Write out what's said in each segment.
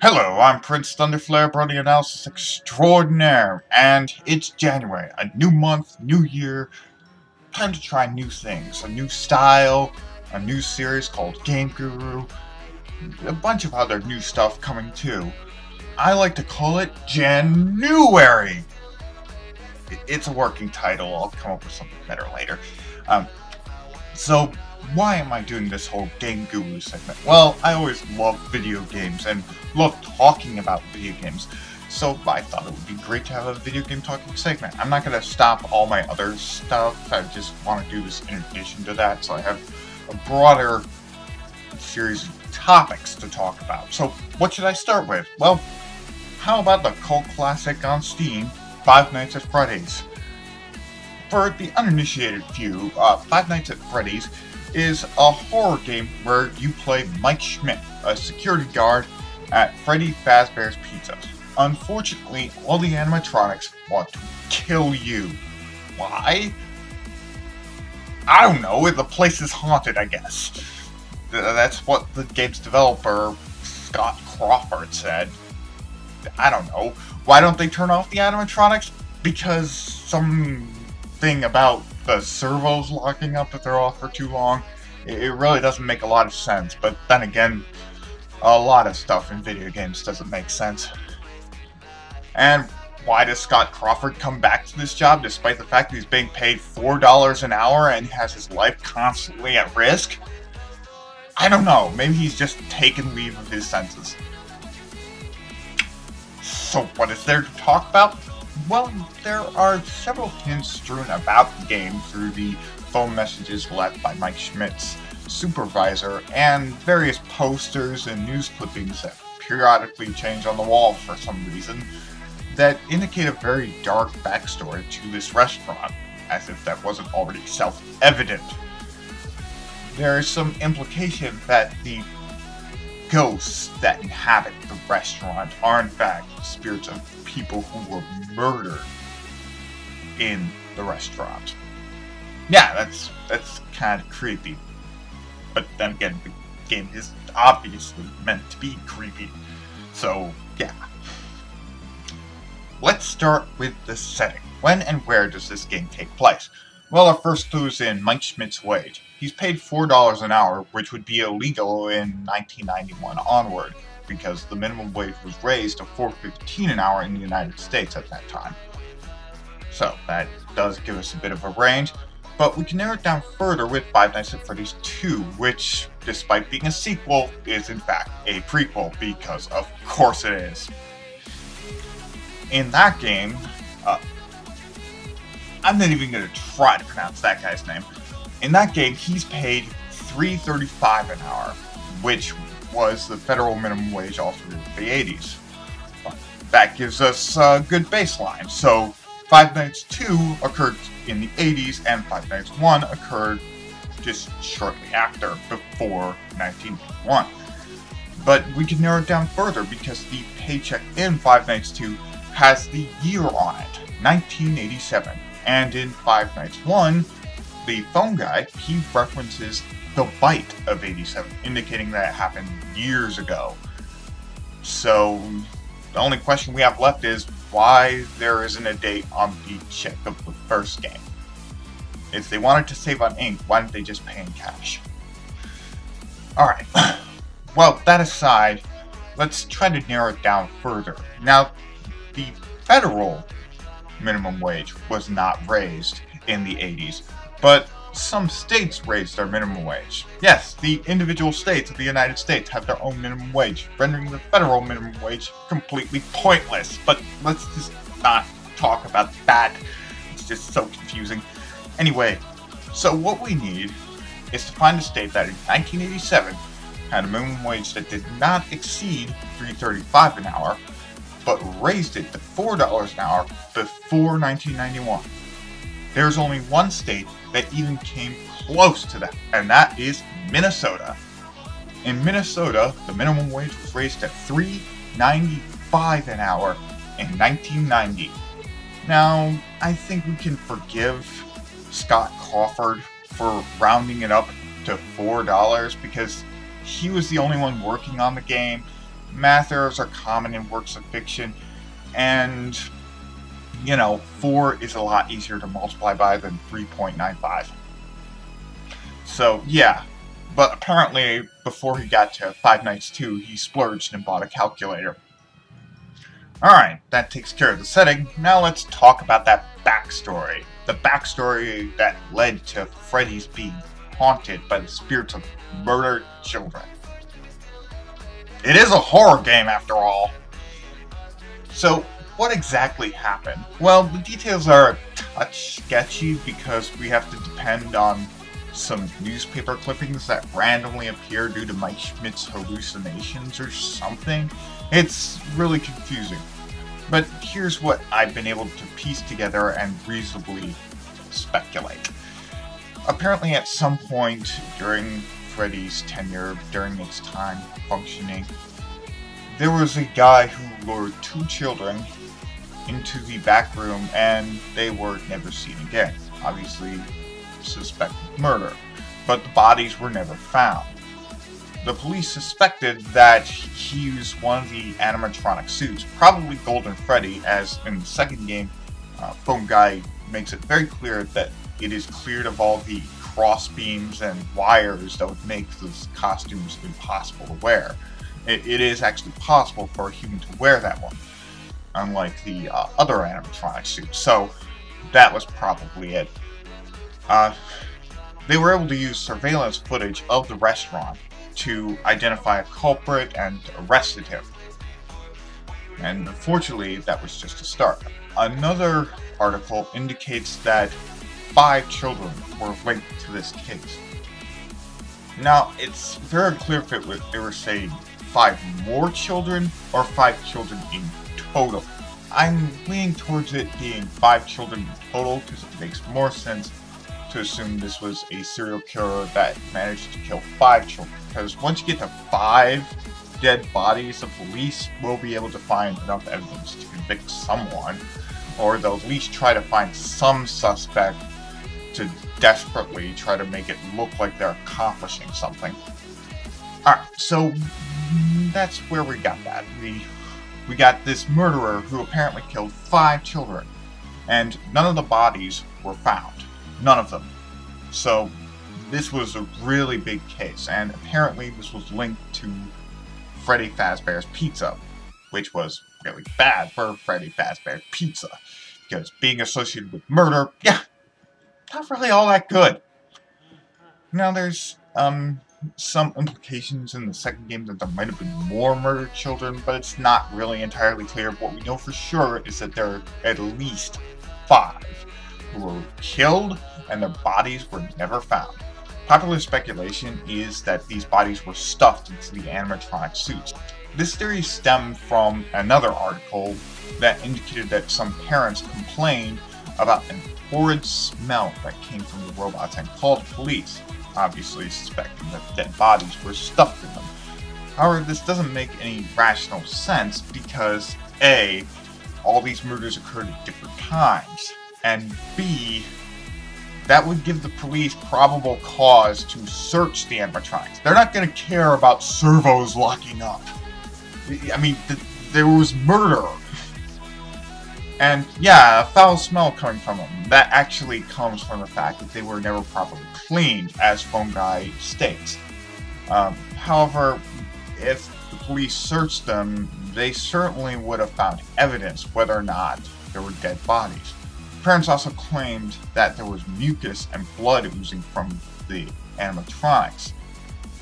Hello, I'm Prince Thunderflare, Brody Analysis Extraordinaire, and it's January. A new month, new year, time to try new things. A new style, a new series called Game Guru, a bunch of other new stuff coming too. I like to call it January. It's a working title, I'll come up with something better later. So, why am I doing this whole Game Guru segment? Well, I always love video games and love talking about video games, so I thought it would be great to have a video game talking segment. I'm not going to stop all my other stuff, I just want to do this in addition to that, so I have a broader series of topics to talk about. So, what should I start with? Well, how about the cult classic on Steam, Five Nights at Freddy's? For the uninitiated few, Five Nights at Freddy's is a horror game where you play Mike Schmidt, a security guard at Freddy Fazbear's Pizza. Unfortunately, all the animatronics want to kill you. Why? I don't know, the place is haunted, I guess. That's what the game's developer, Scott Crawford, said. I don't know. Why don't they turn off the animatronics? Because something about the servos locking up if they're off for too long. It really doesn't make a lot of sense, but then again, a lot of stuff in video games doesn't make sense. And why does Scott Crawford come back to this job despite the fact that he's being paid $4 an hour and has his life constantly at risk? I don't know, maybe he's just taken leave of his senses. So what is there to talk about? Well, there are several hints strewn about the game through the phone messages left by Mike Schmidt's supervisor and various posters and news clippings that periodically change on the wall for some reason that indicate a very dark backstory to this restaurant, as if that wasn't already self-evident. There is some implication that the ghosts that inhabit the restaurant are in fact spirits of people who were murdered in the restaurant. Yeah, that's kind of creepy. But then again, the game is obviously meant to be creepy. So, yeah. Let's start with the setting. When and where does this game take place? Well, our first clue is in Mike Schmidt's wage. He's paid $4 an hour, which would be illegal in 1991 onward, because the minimum wage was raised to $4.15 an hour in the United States at that time. So that does give us a bit of a range, but we can narrow it down further with Five Nights at Freddy's 2, which, despite being a sequel, is in fact a prequel, because of course it is. In that game, I'm not even going to try to pronounce that guy's name. In that game, he's paid $3.35 an hour, which was the federal minimum wage all through the 80s. That gives us a good baseline. So, Five Nights 2 occurred in the 80s, and Five Nights 1 occurred just shortly after, before 1981. But we can narrow it down further because the paycheck in Five Nights 2 has the year on it, 1987. And in Five Nights 1, the phone guy, he references the bite of 87, indicating that it happened years ago. So, the only question we have left is why there isn't a date on the check of the first game. If they wanted to save on ink, why didn't they just pay in cash? Alright, well, that aside, let's try to narrow it down further. Now, the federal minimum wage was not raised in the 80s, but some states raised their minimum wage. Yes, the individual states of the United States have their own minimum wage, rendering the federal minimum wage completely pointless. But let's just not talk about that. It's just so confusing. Anyway, so what we need is to find a state that in 1987 had a minimum wage that did not exceed $3.35 an hour, but raised it to $4 an hour before 1991. There's only one state that even came close to that, and that is Minnesota. In Minnesota, the minimum wage was raised to $3.95 an hour in 1990. Now, I think we can forgive Scott Crawford for rounding it up to $4 because he was the only one working on the game, math errors are common in works of fiction, and, 4 is a lot easier to multiply by than 3.95. So, yeah. But apparently, before he got to Five Nights 2, he splurged and bought a calculator. Alright, that takes care of the setting. Now let's talk about that backstory. The backstory that led to Freddy's being haunted by the spirits of murdered children. It is a horror game, after all. So, what exactly happened? Well, the details are a touch sketchy because we have to depend on some newspaper clippings that randomly appear due to Mike Schmidt's hallucinations or something. It's really confusing. But here's what I've been able to piece together and reasonably speculate. Apparently at some point during Freddy's tenure, during its time functioning, there was a guy who lured 2 children into the back room and they were never seen again. Obviously suspected murder, but the bodies were never found. The police suspected that he used one of the animatronic suits, probably Golden Freddy, as in the second game, Phone Guy makes it very clear that it is cleared of all the cross beams and wires that would make those costumes impossible to wear. It is actually possible for a human to wear that one, unlike the other animatronic suits, so that was probably it. They were able to use surveillance footage of the restaurant to identify a culprit and arrested him. And unfortunately, that was just a start. Another article indicates that 5 children were linked to this case. Now, it's very clear if they were saying 5 more children or 5 children in total. I'm leaning towards it being 5 children in total because it makes more sense to assume this was a serial killer that managed to kill 5 children. Because once you get to 5 dead bodies, the police will be able to find enough evidence to convict someone, or they'll at least try to find some suspect to desperately try to make it look like they're accomplishing something. Alright, so that's where we got that. We got this murderer who apparently killed 5 children, and none of the bodies were found. None of them. So this was a really big case, and apparently this was linked to Freddy Fazbear's Pizza, which was really bad for Freddy Fazbear's Pizza, because being associated with murder, yeah, not really all that good. Now there's some implications in the second game that there might have been more murdered children, but it's not really entirely clear. What we know for sure is that there are at least 5 who were killed and their bodies were never found. Popular speculation is that these bodies were stuffed into the animatronic suits. This theory stemmed from another article that indicated that some parents complained about an horrid smell that came from the robots and called police, obviously suspecting that dead bodies were stuffed in them. However, this doesn't make any rational sense because A, all these murders occurred at different times, and B, that would give the police probable cause to search the animatronics. They're not going to care about servos locking up. I mean, there was murder. And yeah, a foul smell coming from them. That actually comes from the fact that they were never properly cleaned, as Phone Guy states. However, if the police searched them, they certainly would have found evidence whether or not there were dead bodies. Parents also claimed that there was mucus and blood oozing from the animatronics.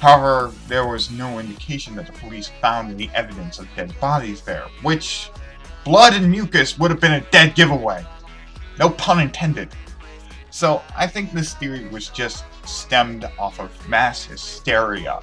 However, there was no indication that the police found any evidence of dead bodies there, which blood and mucus would have been a dead giveaway. No pun intended. So I think this theory was just stemmed off of mass hysteria.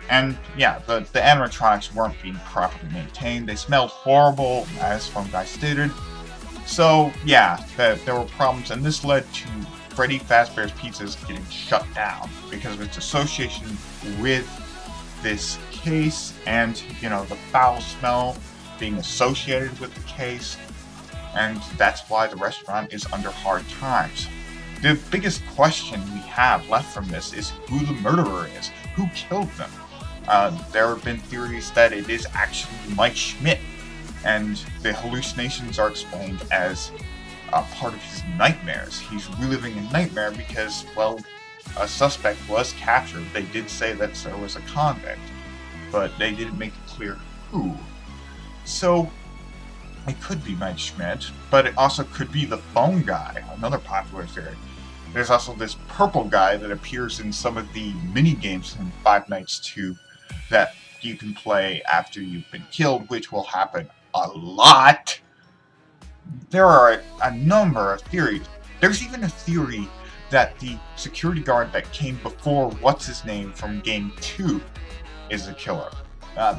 And yeah, the animatronics weren't being properly maintained. They smelled horrible, as Phone Guy stated. So yeah, there were problems, and this led to Freddy Fazbear's Pizzas getting shut down because of its association with this case and, the foul smell being associated with the case, and that's why the restaurant is under hard times. The biggest question we have left from this is who the murderer is. Who killed them? There have been theories that it is actually Mike Schmidt, and the hallucinations are explained as part of his nightmares. He's reliving a nightmare because, well, a suspect was captured. They did say that there was a convict, but they didn't make it clear who. So, it could be Mike Schmidt, but it also could be the phone guy, another popular theory. There's also this purple guy that appears in some of the mini-games in Five Nights 2 that you can play after you've been killed, which will happen a lot. There are a number of theories. There's even a theory that the security guard that came before What's-His-Name from Game 2 is the killer.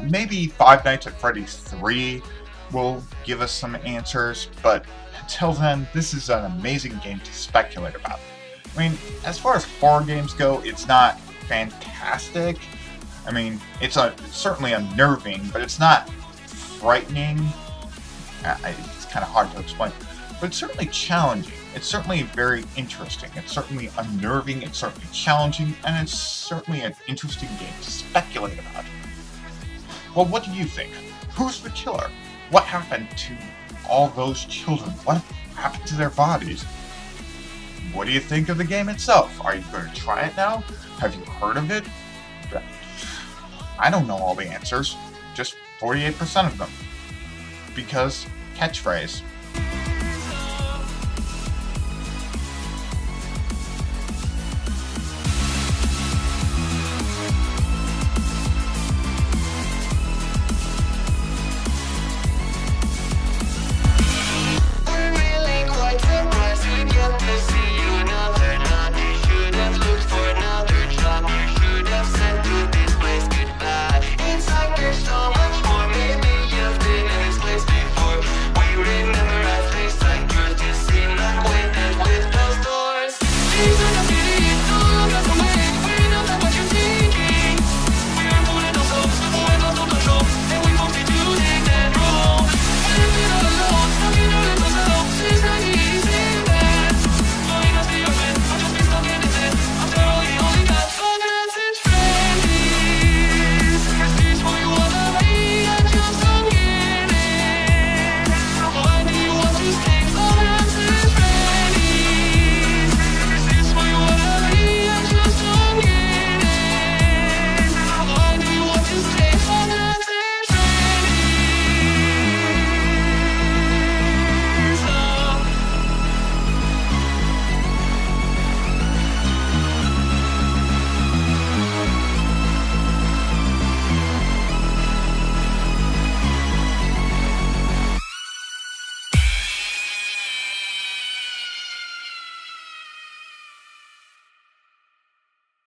Maybe Five Nights at Freddy's 3 will give us some answers, but until then, this is an amazing game to speculate about. I mean, as far as horror games go, it's not fantastic. I mean, it's certainly unnerving, but it's not frightening. It's kind of hard to explain, but it's certainly challenging. It's certainly very interesting. It's certainly unnerving. It's certainly challenging, and it's certainly an interesting game to speculate about. Well, what do you think? Who's the killer? What happened to all those children? What happened to their bodies? What do you think of the game itself? Are you going to try it now? Have you heard of it? I don't know all the answers. Just 48% of them. Because catchphrase.